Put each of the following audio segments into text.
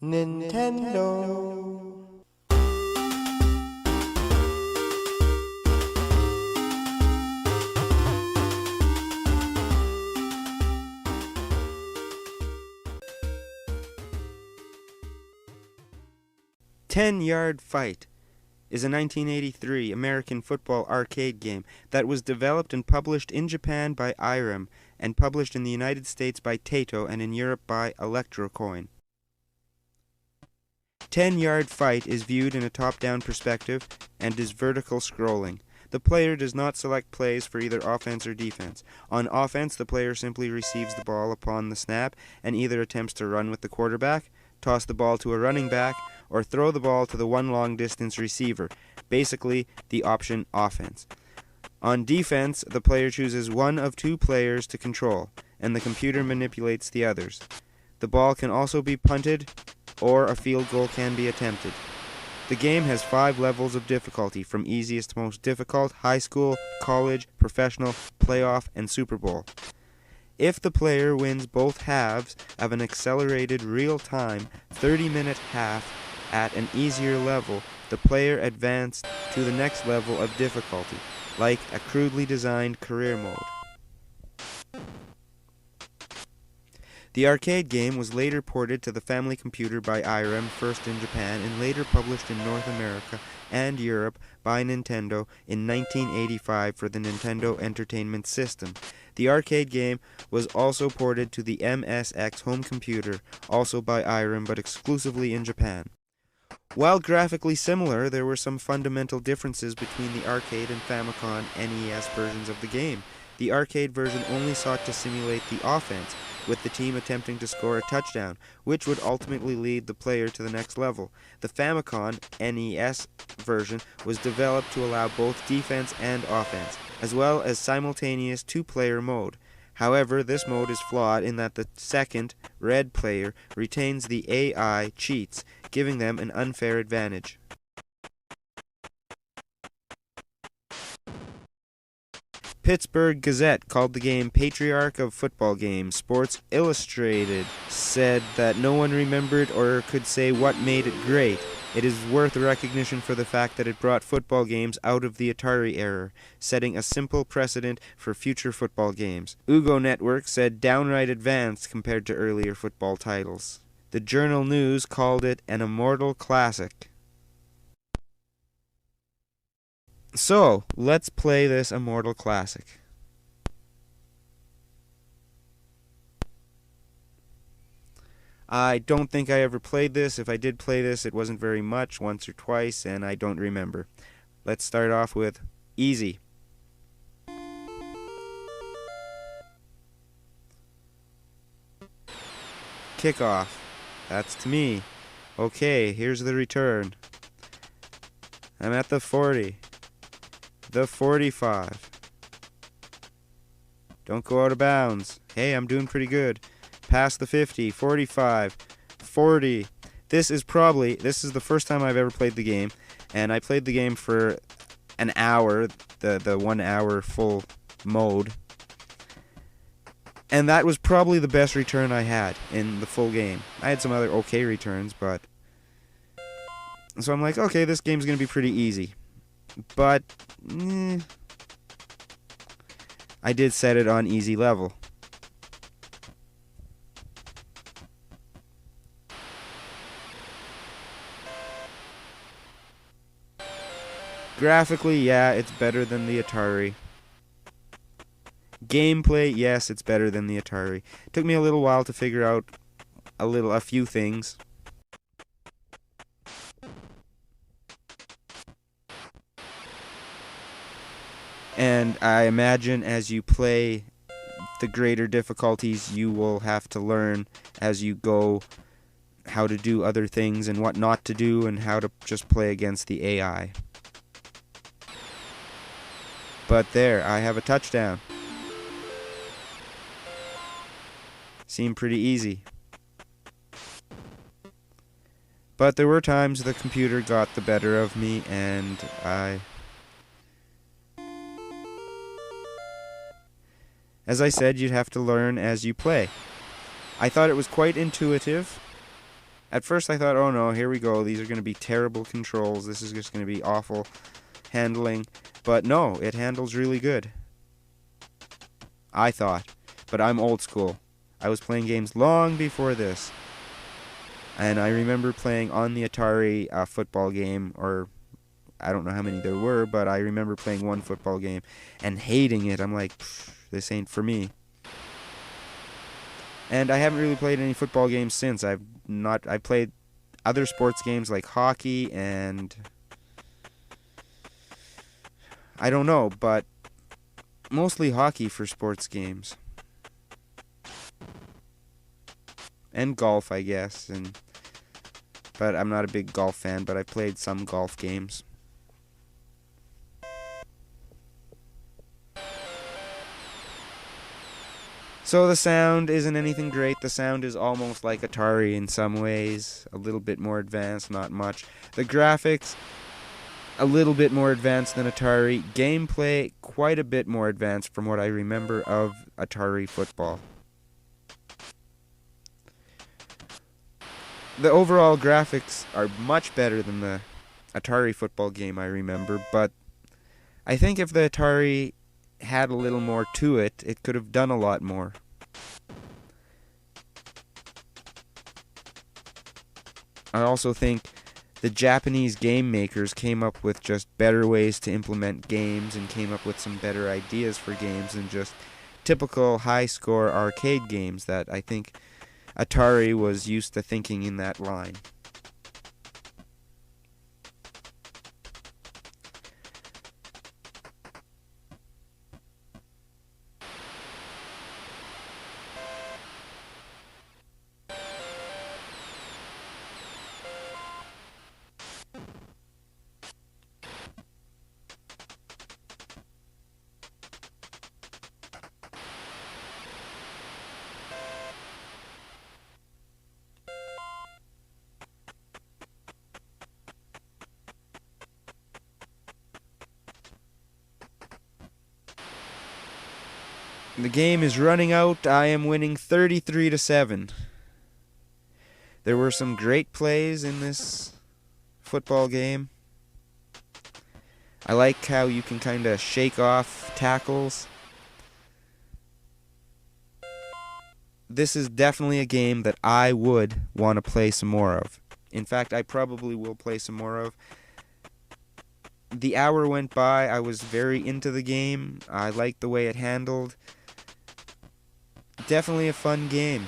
Nintendo. 10-Yard Fight is a 1983 American football arcade game that was developed and published in Japan by Irem and published in the United States by Taito and in Europe by Electrocoin. 10-Yard Fight is viewed in a top-down perspective and is vertical scrolling. The player does not select plays for either offense or defense. On offense, the player simply receives the ball upon the snap and either attempts to run with the quarterback, toss the ball to a running back, or throw the ball to the one long-distance receiver, basically the option offense. On defense, the player chooses one of two players to control, and the computer manipulates the others. The ball can also be punted, or a field goal can be attempted. The game has 5 levels of difficulty, from easiest to most difficult: high school, college, professional, playoff, and Super Bowl. If the player wins both halves of an accelerated real-time 30-minute half at an easier level, the player advanced to the next level of difficulty, like a crudely designed career mode. The arcade game was later ported to the family computer by Irem, first in Japan, and later published in North America and Europe by Nintendo in 1985 for the Nintendo Entertainment System. The arcade game was also ported to the MSX home computer, also by Irem, but exclusively in Japan. While graphically similar, there were some fundamental differences between the arcade and Famicom NES versions of the game. The arcade version only sought to simulate the offense, with the team attempting to score a touchdown, which would ultimately lead the player to the next level. The Famicom NES version was developed to allow both defense and offense, as well as simultaneous two-player mode. However, this mode is flawed in that the second, red player, retains the AI cheats, giving them an unfair advantage. Pittsburgh Gazette called the game Patriarch of Football Games. Sports Illustrated said that no one remembered or could say what made it great. It is worth recognition for the fact that it brought football games out of the Atari era, setting a simple precedent for future football games. Ugo Network said downright advanced compared to earlier football titles. The Journal News called it an immortal classic. So, let's play this immortal classic. I don't think I ever played this. If I did play this, it wasn't very much, once or twice, and I don't remember. Let's start off with easy. Kickoff. That's to me. Okay, here's the return. I'm at the 40. The 45. Don't go out of bounds. Hey, I'm doing pretty good. Past the 50, 45, 40. This is the first time I've ever played the game, and I played the game for an hour, the 1 hour full mode. And that was probably the best return I had in the full game. I had some other okay returns, but... So I'm like, okay, this game's going to be pretty easy. But I did set it on easy level. Graphically, yeah, it's better than the Atari. Gameplay, yes, it's better than the Atari. It took me a little while to figure out a few things. And I imagine as you play the greater difficulties, you will have to learn as you go how to do other things and what not to do and how to just play against the AI. But there, I have a touchdown. Seemed pretty easy. But there were times the computer got the better of me and as I said, you'd have to learn as you play. I thought it was quite intuitive, At first I thought, oh no, here we go, these are going to be terrible controls, this is just going to be awful handling. But no, it handles really good. I thought. But I'm old school. I was playing games long before this. And I remember playing on the Atari a football game, or I don't know how many there were, but I remember playing one football game and hating it. I'm like, this ain't for me. And I haven't really played any football games since. I played other sports games like hockey and I don't know, but mostly hockey for sports games. And golf, I guess, but I'm not a big golf fan, but I played some golf games. So the sound isn't anything great. The sound is almost like Atari in some ways, a little bit more advanced, not much. The graphics, a little bit more advanced than Atari. Gameplay, quite a bit more advanced from what I remember of Atari football. The overall graphics are much better than the Atari football game I remember, but I think if the Atari had a little more to it, it could have done a lot more. I also think the Japanese game makers came up with just better ways to implement games and came up with some better ideas for games than just typical high-score arcade games that I think Atari was used to thinking in that line. The game is running out. I am winning 33-7. There were some great plays in this football game. I like how you can kind of shake off tackles. This is definitely a game that I would want to play some more of. In fact, I probably will play some more of. The hour went by. I was very into the game. I liked the way it handled. Definitely a fun game.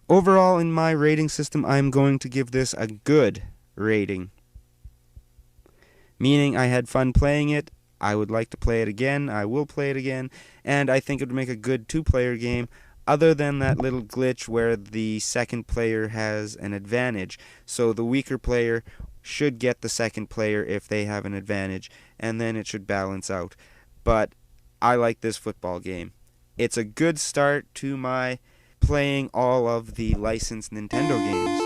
Overall, in my rating system, I'm going to give this a good rating. Meaning I had fun playing it, I would like to play it again, I will play it again, and I think it would make a good two-player game, other than that little glitch where the second player has an advantage. So the weaker player should get the second player if they have an advantage, and then it should balance out. But I like this football game. It's a good start to my playing all of the licensed Nintendo games.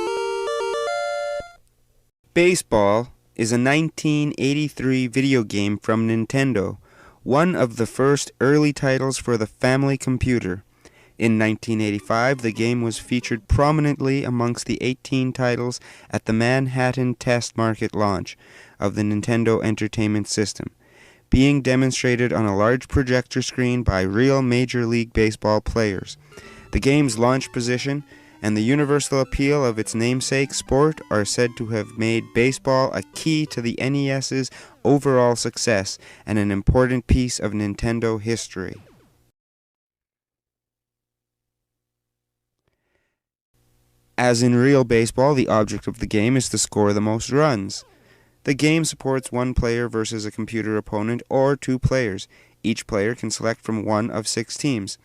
Baseball is a 1983 video game from Nintendo, one of the first early titles for the family computer. In 1985, the game was featured prominently amongst the 18 titles at the Manhattan Test Market launch of the Nintendo Entertainment System, being demonstrated on a large projector screen by real Major League Baseball players. The game's launch position and the universal appeal of its namesake sport are said to have made baseball a key to the NES's overall success and an important piece of Nintendo history. As in real baseball, the object of the game is to score the most runs. The game supports one player versus a computer opponent or two players. Each player can select from one of 6 teams.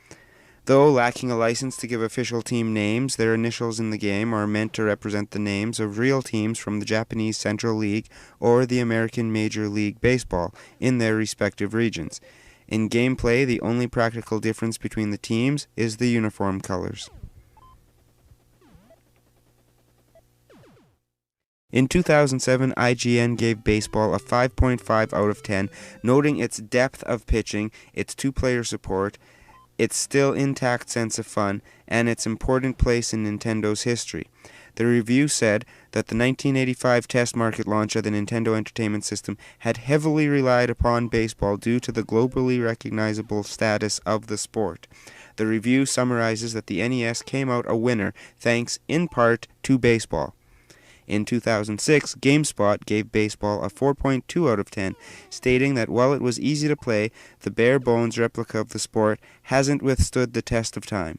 Though lacking a license to give official team names, their initials in the game are meant to represent the names of real teams from the Japanese Central League or the American Major League Baseball in their respective regions. In gameplay, the only practical difference between the teams is the uniform colors. In 2007, IGN gave baseball a 5.5 out of 10, noting its depth of pitching, its two-player support, its still intact sense of fun, and its important place in Nintendo's history. The review said that the 1985 test market launch of the Nintendo Entertainment System had heavily relied upon baseball due to the globally recognizable status of the sport. The review summarizes that the NES came out a winner thanks, in part, to baseball. In 2006, GameSpot gave baseball a 4.2 out of 10, stating that while it was easy to play, the bare-bones replica of the sport hasn't withstood the test of time.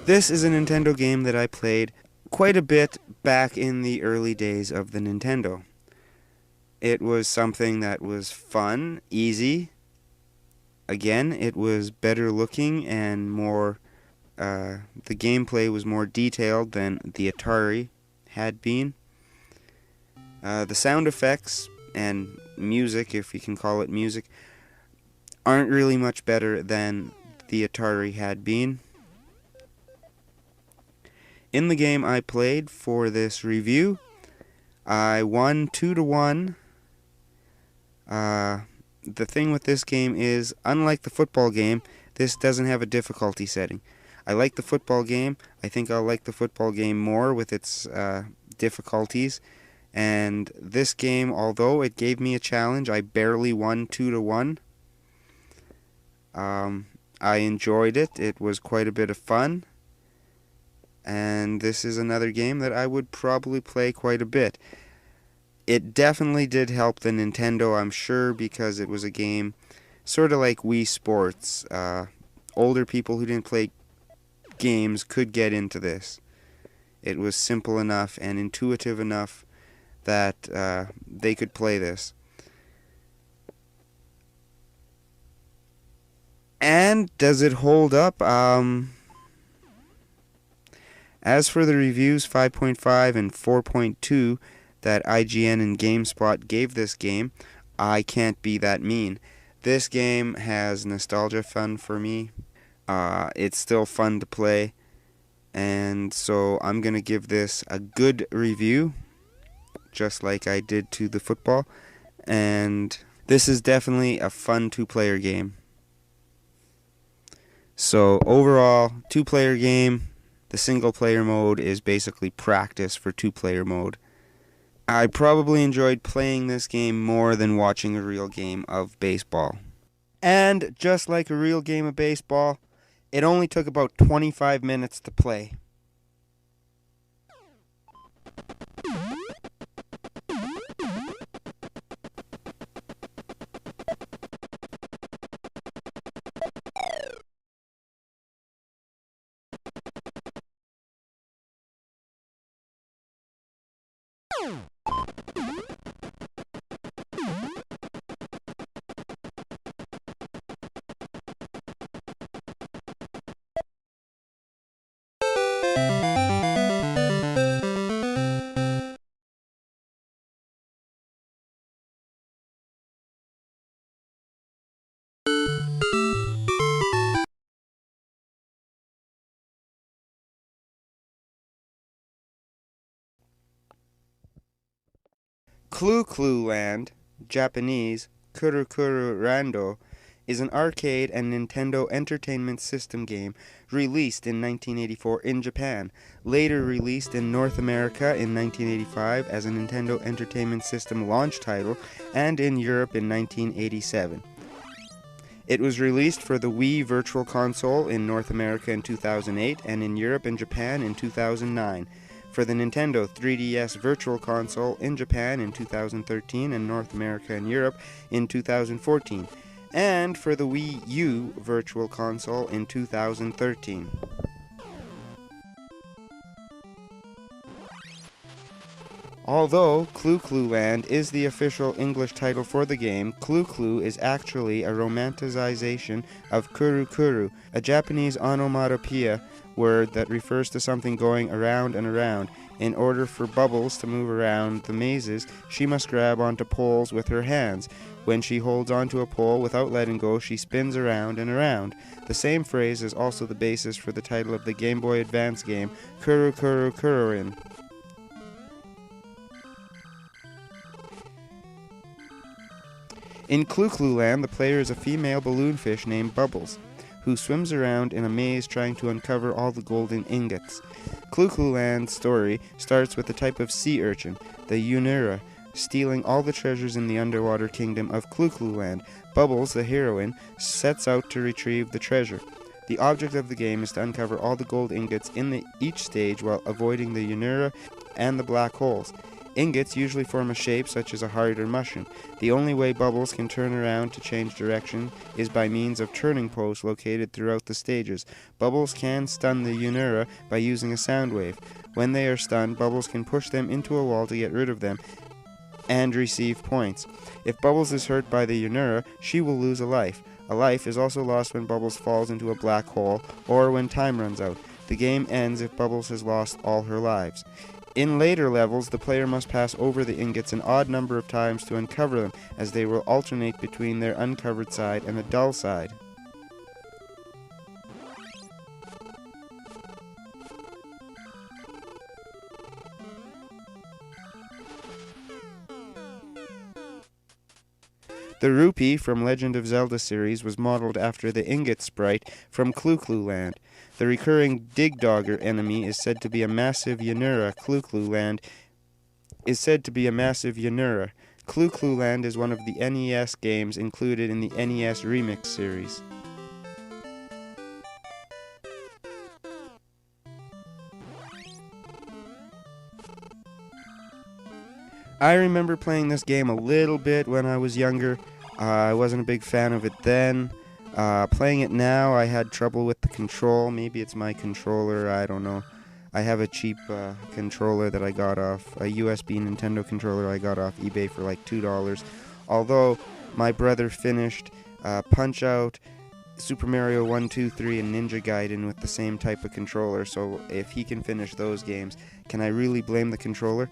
This is a Nintendo game that I played quite a bit back in the early days of the Nintendo. It was something that was fun, easy. Again, it was better looking and more, the gameplay was more detailed than the Atari had been. The sound effects and music, if you can call it music, aren't really much better than the Atari had been. In the game I played for this review, I won 2-1. The thing with this game is, unlike the football game, this doesn't have a difficulty setting. I like the football game. I think I'll like the football game more with its difficulties. And this game, although it gave me a challenge, I barely won 2-1. I enjoyed it. It was quite a bit of fun. And this is another game that I would probably play quite a bit. It definitely did help the Nintendo, I'm sure, because it was a game sort of like Wii Sports. Older people who didn't play games could get into this. It was simple enough and intuitive enough that they could play this. And does it hold up? As for the reviews, 5.5 and 4.2 that IGN and GameSpot gave this game, I can't be that mean. This game has nostalgia fun for me. It's still fun to play. And so I'm going to give this a good review, just like I did to the football. And this is definitely a fun two-player game. So overall, two-player game. The single-player mode is basically practice for two-player mode. I probably enjoyed playing this game more than watching a real game of baseball. And just like a real game of baseball, it only took about 25 minutes to play. Clue Clue Land, Japanese Kuru Kuru Rando, is an arcade and Nintendo Entertainment System game released in 1984 in Japan, later released in North America in 1985 as a Nintendo Entertainment System launch title, and in Europe in 1987. It was released for the Wii Virtual Console in North America in 2008 and in Europe and Japan in 2009. For the Nintendo 3DS Virtual Console in Japan in 2013 and North America and Europe in 2014. And for the Wii U Virtual Console in 2013. Although Clu Clu Land is the official English title for the game, Clu Clu is actually a romanticization of Kuru Kuru, a Japanese onomatopoeia word that refers to something going around and around. In order for Bubbles to move around the mazes, she must grab onto poles with her hands. When she holds onto a pole without letting go, she spins around and around. The same phrase is also the basis for the title of the Game Boy Advance game, Kuru Kuru Kururin. In Clu Clu Land, the player is a female balloonfish named Bubbles, who swims around in a maze trying to uncover all the golden ingots. Clu Clu Land's story starts with a type of sea urchin, the Unura, stealing all the treasures in the underwater kingdom of Clu Clu Land. Bubbles, the heroine, sets out to retrieve the treasure. The object of the game is to uncover all the gold ingots in each stage while avoiding the Unura and the black holes. Ingots usually form a shape such as a heart or mushroom. The only way Bubbles can turn around to change direction is by means of turning posts located throughout the stages. Bubbles can stun the Unura by using a sound wave. When they are stunned, Bubbles can push them into a wall to get rid of them and receive points. If Bubbles is hurt by the Unura, she will lose a life. A life is also lost when Bubbles falls into a black hole or when time runs out. The game ends if Bubbles has lost all her lives. In later levels, the player must pass over the ingots an odd number of times to uncover them, as they will alternate between their uncovered side and the dull side. The rupee from Legend of Zelda series was modeled after the ingot sprite from Clu Clu Land. The recurring Dig Dogger enemy is said to be a massive Unura. Clu Clu Land is said to be a massive Unura. Clu Clu Land is one of the NES games included in the NES Remix series. I remember playing this game a little bit when I was younger. I wasn't a big fan of it then. Playing it now, I had trouble with the control. Maybe it's my controller, I don't know. I have a cheap controller that I got off, a USB Nintendo controller I got off eBay for like $2. Although my brother finished Punch-Out!, Super Mario 1, 2, 3, and Ninja Gaiden with the same type of controller, so if he can finish those games, can I really blame the controller?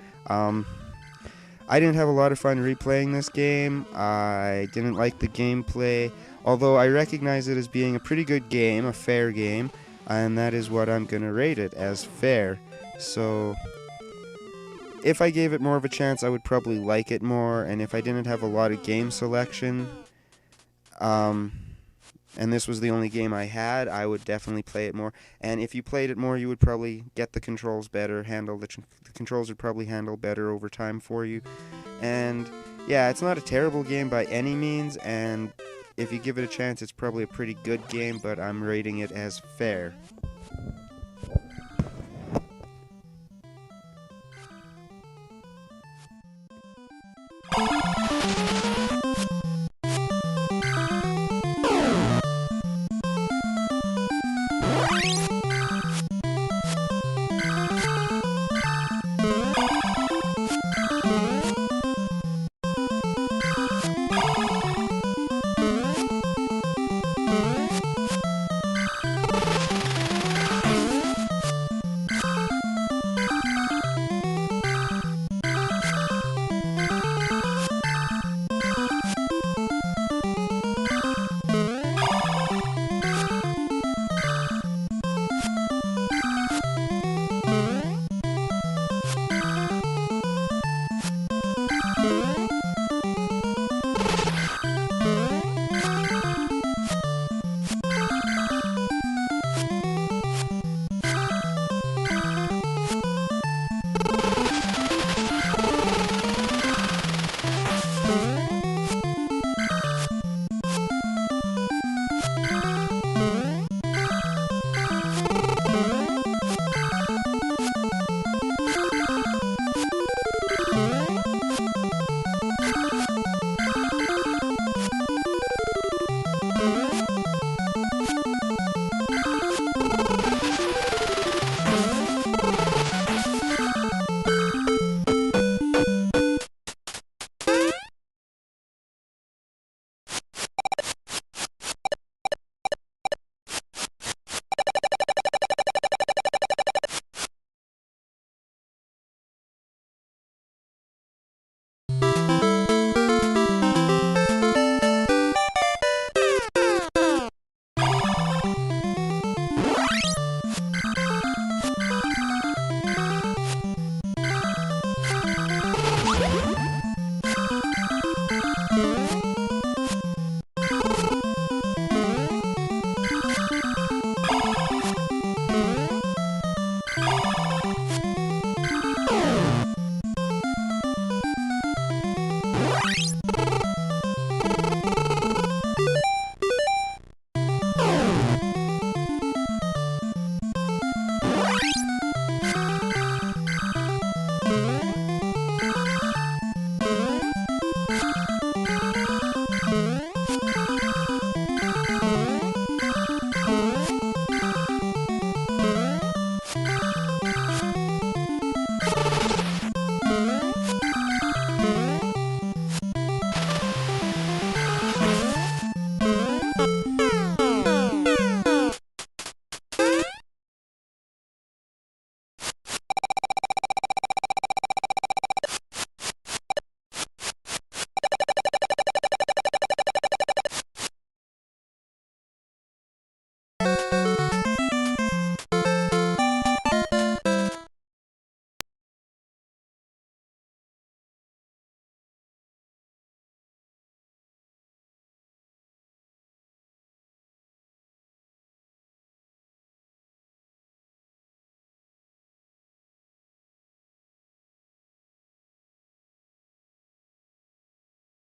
I didn't have a lot of fun replaying this game. I didn't like the gameplay, although I recognize it as being a pretty good game, a fair game, and that is what I'm going to rate it, as fair. So, if I gave it more of a chance, I would probably like it more, and if I didn't have a lot of game selection, and this was the only game I had, I would definitely play it more. And if you played it more, you would probably get the controls better, the controls would probably handle better over time for you. And yeah, it's not a terrible game by any means, and if you give it a chance, it's probably a pretty good game, but I'm rating it as fair.